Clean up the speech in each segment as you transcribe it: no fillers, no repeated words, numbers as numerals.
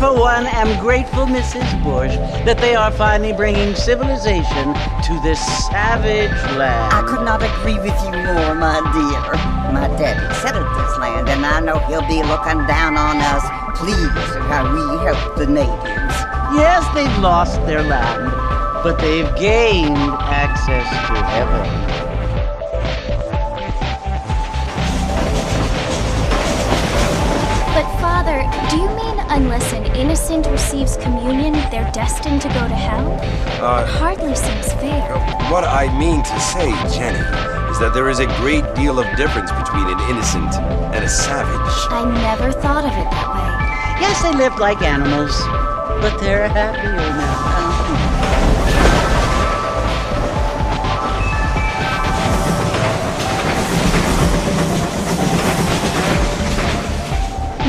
for one, am grateful, Mrs. Bush, that they are finally bringing civilization to this savage land. I could not agree with you more, my dear. My daddy settled this land, and I know he'll be looking down on us, pleased at how we help the natives. Yes, they've lost their land, but they've gained access to heaven. But Father, do you mean unless an innocent receives communion, they're destined to go to hell? It hardly seems fair. What I mean to say, Jenny, is that there is a great deal of difference between an innocent and a savage. I never thought of it that way. Yes, they lived like animals, but they're happier now.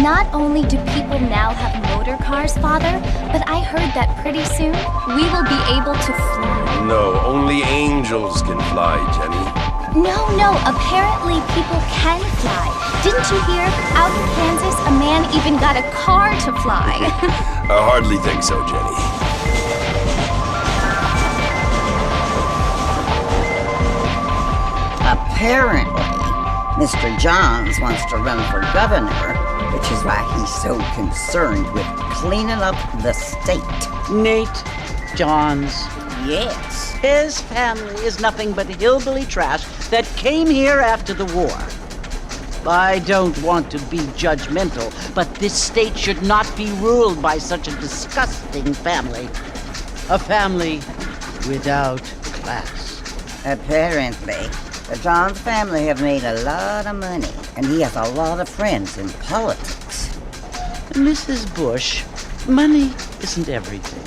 Not only do people now have motor cars, Father, but I heard that pretty soon we will be able to fly. No, only angels can fly, Jenny. No, apparently people can fly. Didn't you hear? Out in Kansas, a man even got a car to fly. I hardly think so, Jenny. Apparently, Mr. Johns wants to run for governor, which is why he's so concerned with cleaning up the state. Nate Johns. Yes. His family is nothing but hillbilly trash that came here after the war. I don't want to be judgmental, but this state should not be ruled by such a disgusting family. A family without class. Apparently, the Johns family have made a lot of money, and he has a lot of friends in politics. Mrs. Bush, money isn't everything.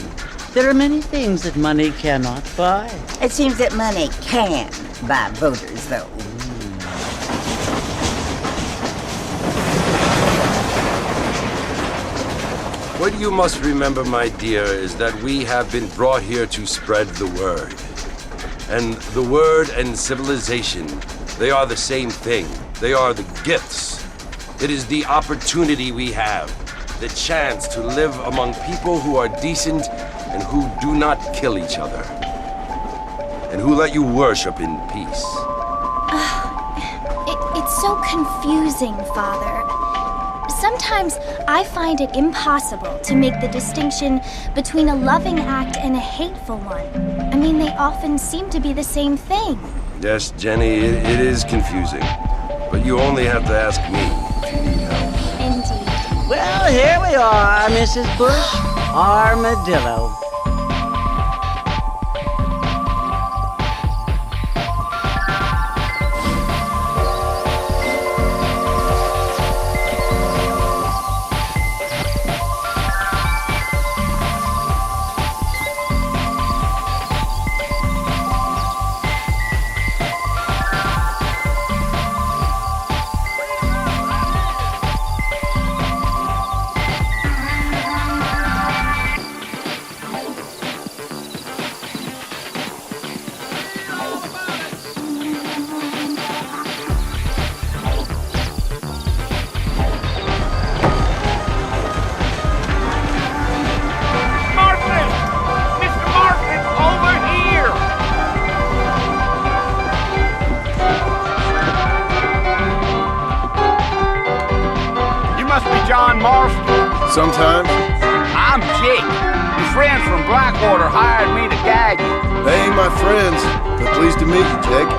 There are many things that money cannot buy. It seems that money can buy voters, though. What you must remember, my dear, is that we have been brought here to spread the word. And the word and civilization, they are the same thing. They are the gifts. It is the opportunity we have, the chance to live among people who are decent and who do not kill each other, and who let you worship in peace. It's so confusing, Father. Sometimes I find it impossible to make the distinction between a loving act and a hateful one. I mean, they often seem to be the same thing. Yes, Jenny, it is confusing. But you only have to ask me if you need help. Indeed. Well, here we are, Mrs. Bush. Armadillo. Sometimes. I'm Jake. Your friends from Blackwater hired me to guide you. They ain't my friends, but pleased to meet you, Jake.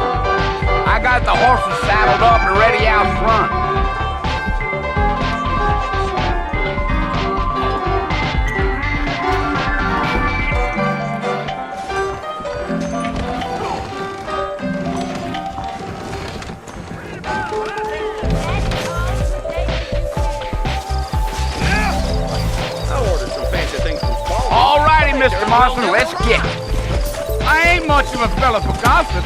I got the horses saddled up and ready out front. Mr. Marston, let's get it. I ain't much of a fella for gossip.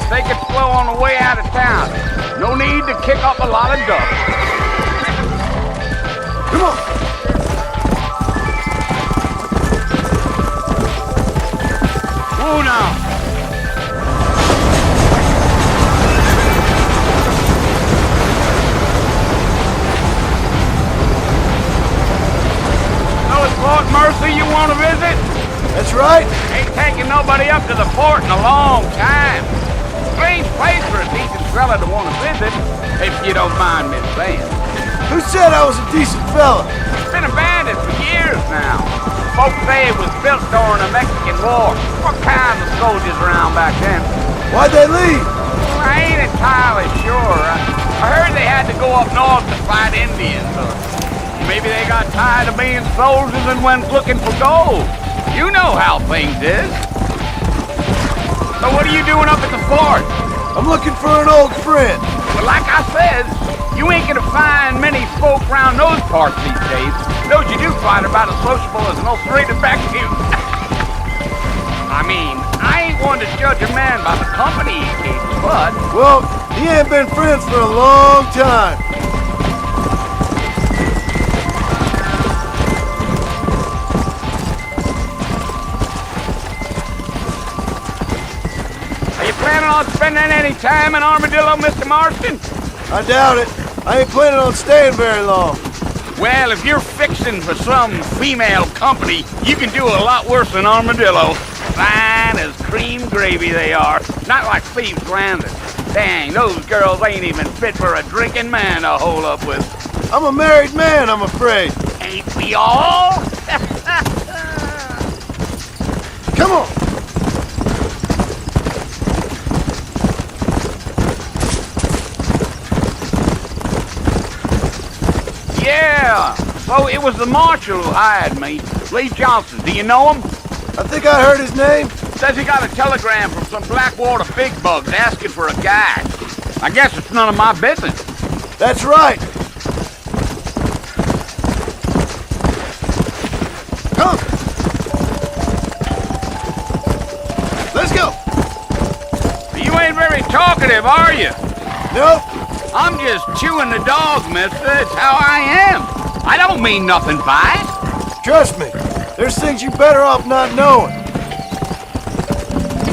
Take it slow on the way out of town. No need to kick up a lot of dust. Come on. Whoa now. Fort Mercy you want to visit? That's right. Ain't taking nobody up to the fort in a long time. Strange place for a decent fella to want to visit, if you don't mind me saying. Who said I was a decent fella? It's been abandoned for years now. Folks say it was built during the Mexican War. What kind of soldiers around back then? Why'd they leave? Well, I ain't entirely sure. I heard they had to go up north to fight Indians. Maybe they got tired of being soldiers and went looking for gold. You know how things is. So what are you doing up at the fort? I'm looking for an old friend. Well, like I said, you ain't gonna find many folk around those parts these days. Those you do find are about as sociable as an illustrated vacuum. I mean, I ain't one to judge a man by the company he keeps, but... Well, he ain't been friends for a long time. Planning on spending any time in Armadillo, Mr. Marston? I doubt it. I ain't planning on staying very long. Well, if you're fixing for some female company, you can do a lot worse than Armadillo. Fine as cream gravy they are. Not like Thieves Landing. Dang, those girls ain't even fit for a drinking man to hole up with. I'm a married man, I'm afraid. Ain't we all? Come on. Yeah, so it was the marshal who hired me, Lee Johnson. Do you know him? I think I heard his name. Says he got a telegram from some Blackwater big bugs asking for a guide. I guess it's none of my business. That's right. Come. Let's go. You ain't very talkative, are you? Nope. I'm just chewing the dog, mister. It's how I am. I don't mean nothing by it. Trust me, there's things you're better off not knowing.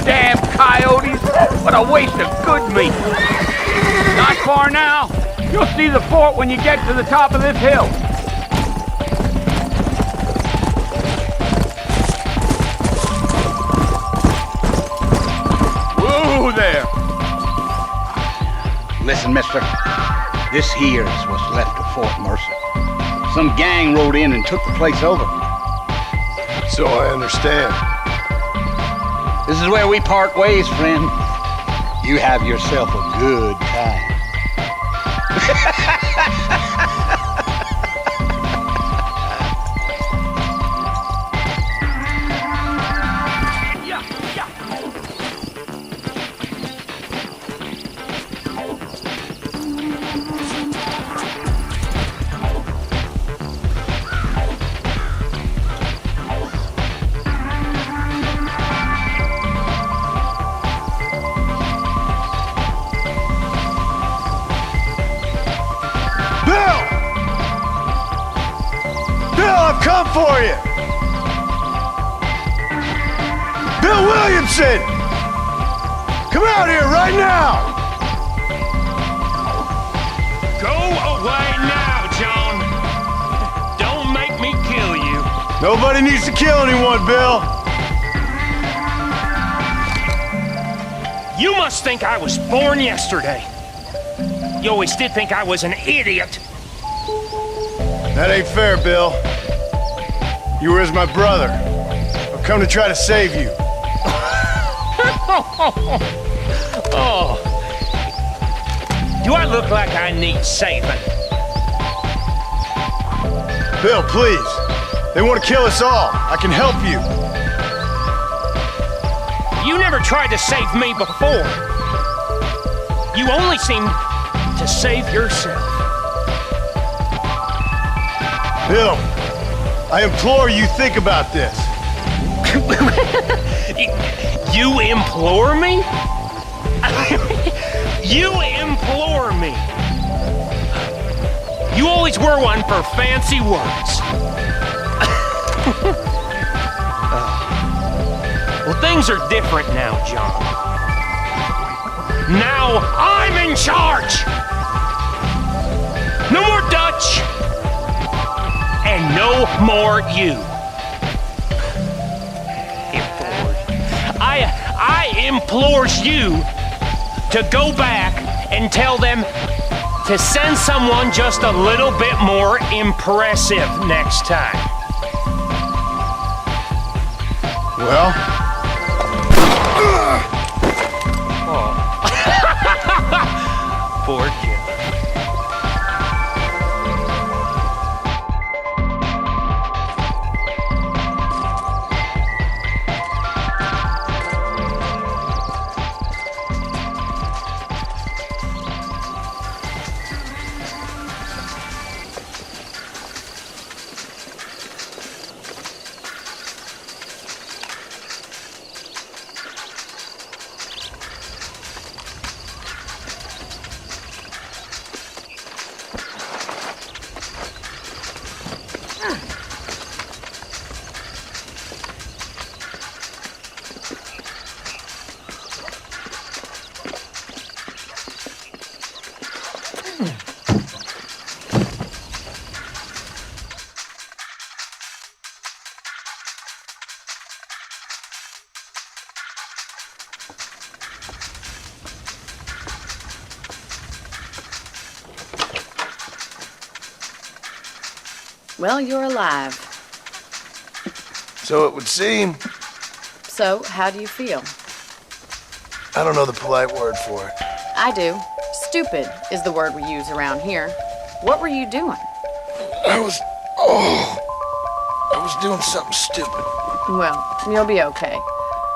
Damn coyotes. What a waste of good meat. Not far now. You'll see the fort when you get to the top of this hill. Whoa there. Listen, mister. This here is what's left of Fort Mercer. Some gang rode in and took the place over. So I understand. This is where we part ways, friend. You have yourself a good time. Come for you! Bill Williamson! Come out here right now! Go away now, John. Don't make me kill you. Nobody needs to kill anyone, Bill. You must think I was born yesterday. You always did think I was an idiot. That ain't fair, Bill. You were as my brother. I've come to try to save you. Oh. Do I look like I need saving? Bill, please. They want to kill us all. I can help you. You never tried to save me before. You only seem to save yourself. Bill, I implore you, think about this. You implore me? You implore me. You always were one for fancy words. Well, things are different now, John. Now I'm in charge. No more Dutch. And no more you. I implores you to go back and tell them to send someone just a little bit more impressive next time. Well? Poor kid. Well, you're alive. So it would seem. So, how do you feel? I don't know the polite word for it. I do. Stupid is the word we use around here. What were you doing? I was doing something stupid. Well, you'll be okay.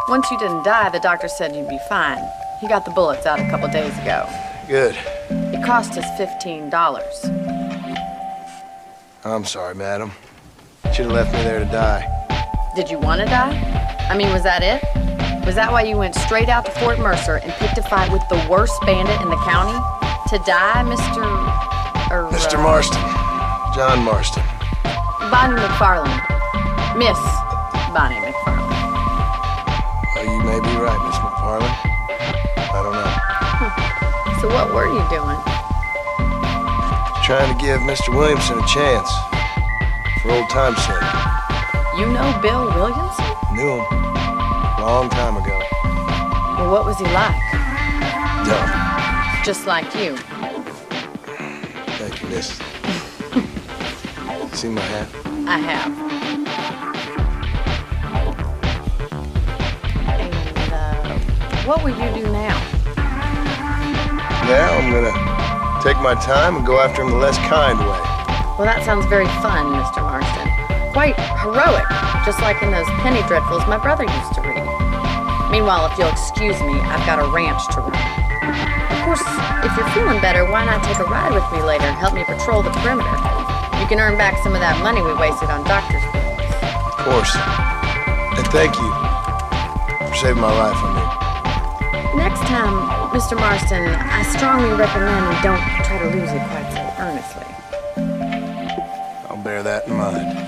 Once you didn't die, the doctor said you'd be fine. He got the bullets out a couple days ago. Good. It cost us $15. I'm sorry, madam. Should have left me there to die. Did you want to die? I mean, was that it? Was that why you went straight out to Fort Mercer and picked a fight with the worst bandit in the county? To die, Mr. Marston. John Marston. Bonnie McFarland. Miss Bonnie McFarland. Well, you may be right, Miss McFarland. I don't know. So what were you doing? Trying to give Mr. Williamson a chance. For old time's sake. You know Bill Williamson? Knew him. Long time ago. Well, what was he like? Dumb. Just like you. this. See my hat? I have. And, what will you do now? Now I'm gonna take my time and go after him the less kind way. Well, that sounds very fun, Mr. Marston. Quite heroic, just like in those penny dreadfuls my brother used to read. Meanwhile, if you'll excuse me, I've got a ranch to run. Of course, if you're feeling better, why not take a ride with me later and help me patrol the perimeter? You can earn back some of that money we wasted on doctor's bills. Of course. And thank you for saving my life, I mean. Next time, Mr. Marston, I strongly recommend we don't try to lose it quite so earnestly. I'll bear that in mind.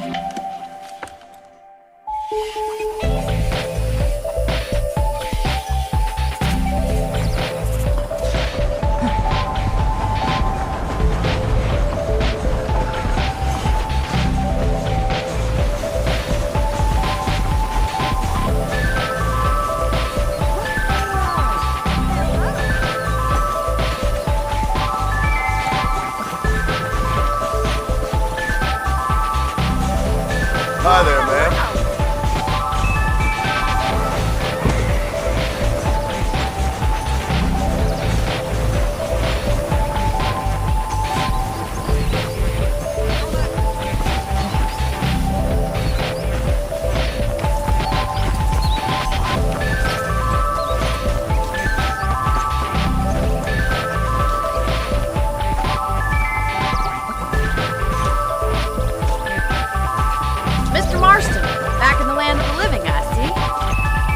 Hi there, man.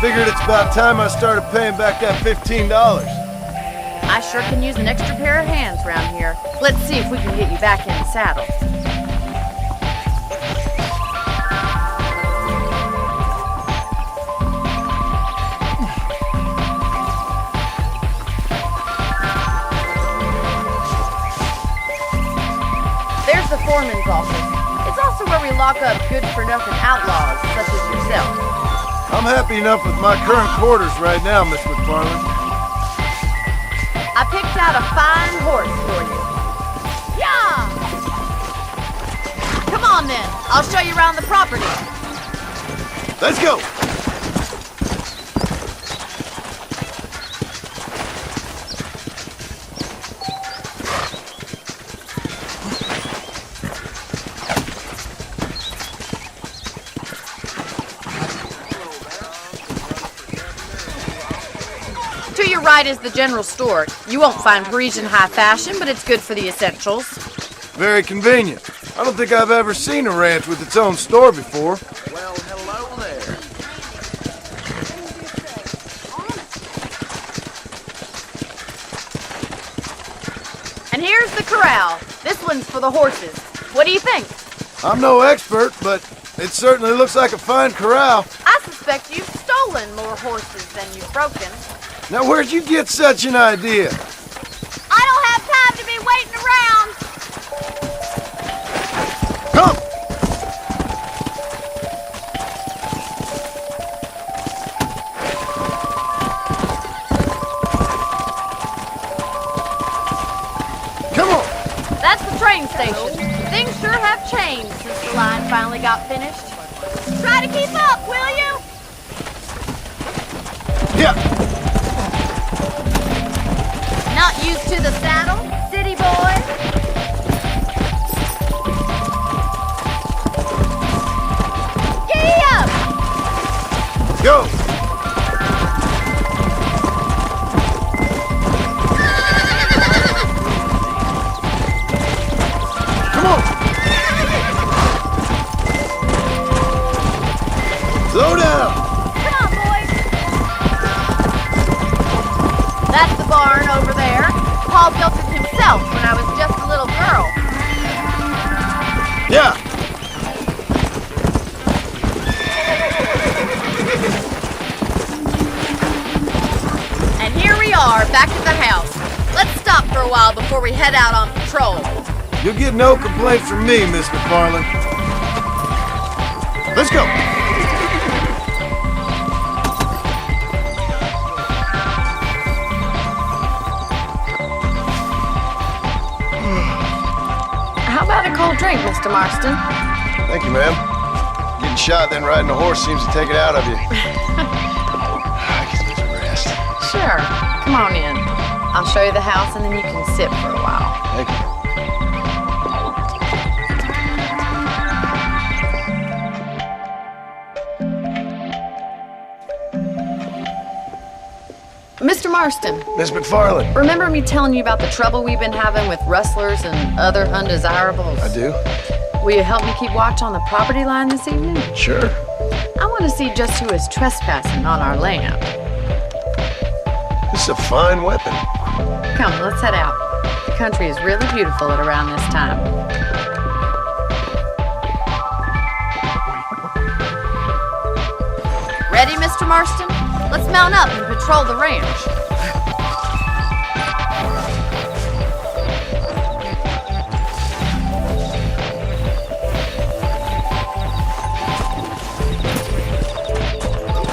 Figured it's about time I started paying back that $15. I sure can use an extra pair of hands around here. Let's see if we can get you back in the saddle. There's the foreman's office. It's also where we lock up good-for-nothing outlaws, such as yourself. I'm happy enough with my current quarters right now, Miss McFarland. I picked out a fine horse for you. Yeah! Come on then, I'll show you around the property. Let's go! To your right is the general store. You won't find Parisian high fashion, but it's good for the essentials. Very convenient. I don't think I've ever seen a ranch with its own store before. Well, hello there. And here's the corral. This one's for the horses. What do you think? I'm no expert, but it certainly looks like a fine corral. I suspect you've stolen more horses than you've broken. Now, where'd you get such an idea? I don't have time to be waiting around. Come! Come on! That's the train station. Things sure have changed since the line finally got finished. Try to keep up, will you? Yeah! Not used to the saddle, city boy? Giddy up! Go! Come on! Slow down! Come on, boys! That's the barn over there. Paul built it himself when I was just a little girl. Yeah! And here we are, back at the house. Let's stop for a while before we head out on patrol. You'll get no complaints from me, Miss McFarland. Let's go! drink, Mr. Marston. Thank you, ma'am. Getting shot, then riding a horse seems to take it out of you. I guess it's a rest. Sure. Come on in. I'll show you the house and then you can sit for a while. Thank you. Mr. Marston, Miss McFarland. remember me telling you about the trouble we've been having with rustlers and other undesirables? I do. Will you help me keep watch on the property line this evening? Sure. I want to see just who is trespassing on our land. This is a fine weapon. Come, let's head out. The country is really beautiful at around this time. Ready, Mr. Marston? Let's mount up and patrol the ranch.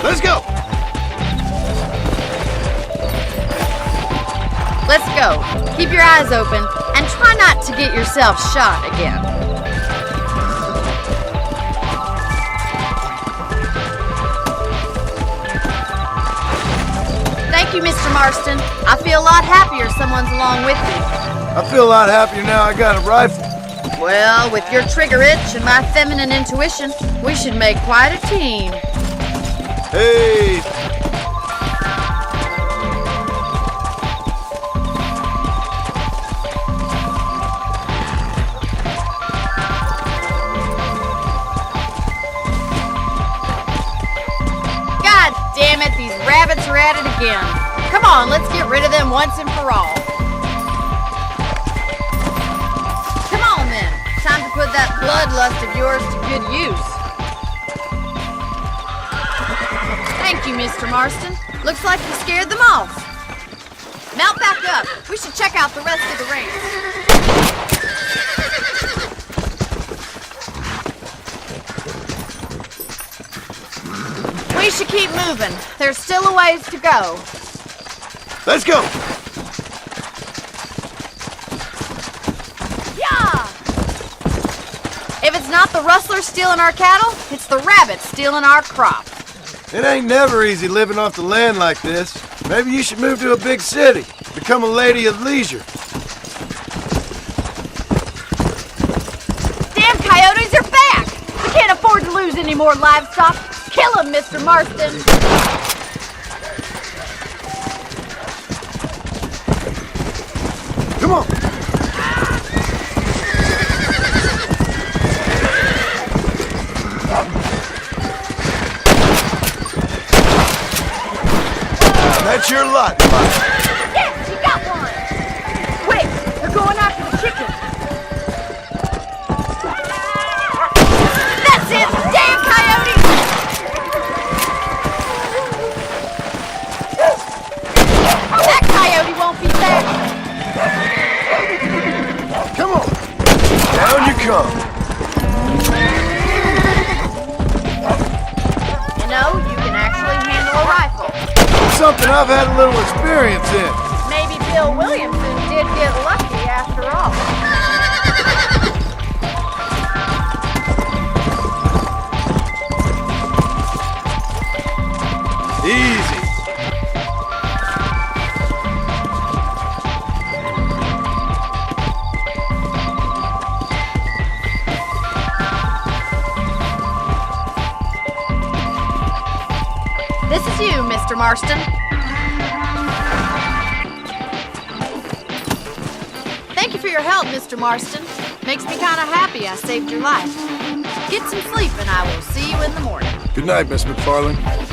Let's go! Let's go. Keep your eyes open and try not to get yourself shot again. Thank you, Mr. Marston. I feel a lot happier someone's along with me. I feel a lot happier now I got a rifle. Well, with your trigger itch and my feminine intuition, we should make quite a team. Hey! God damn it, these rabbits are at it again. Come on, let's get rid of them once and for all. Come on then, time to put that bloodlust of yours to good use. Thank you, Mr. Marston. Looks like you scared them off. Mount back up. We should check out the rest of the range. We should keep moving. There's still a ways to go. Let's go! Yeah! If it's not the rustlers stealing our cattle, it's the rabbits stealing our crop. It ain't never easy living off the land like this. Maybe you should move to a big city. Become a lady of leisure. Damn coyotes are back! We can't afford to lose any more livestock. Kill them, Mr. Marston! Come on! That's your lot, Yes, you got one! Quick, they're going after the chicken. That's it! Damn coyotes! That coyote won't be back! Come on! Down you come! You know, you can actually handle a rifle. Something I've had a little experience in. Maybe Bill Williamson did get lucky after all. Easy. This is you, Mr. Marston. Thank you for your help, Mr. Marston. Makes me kind of happy I saved your life. Get some sleep and I will see you in the morning. Good night, Miss McFarland.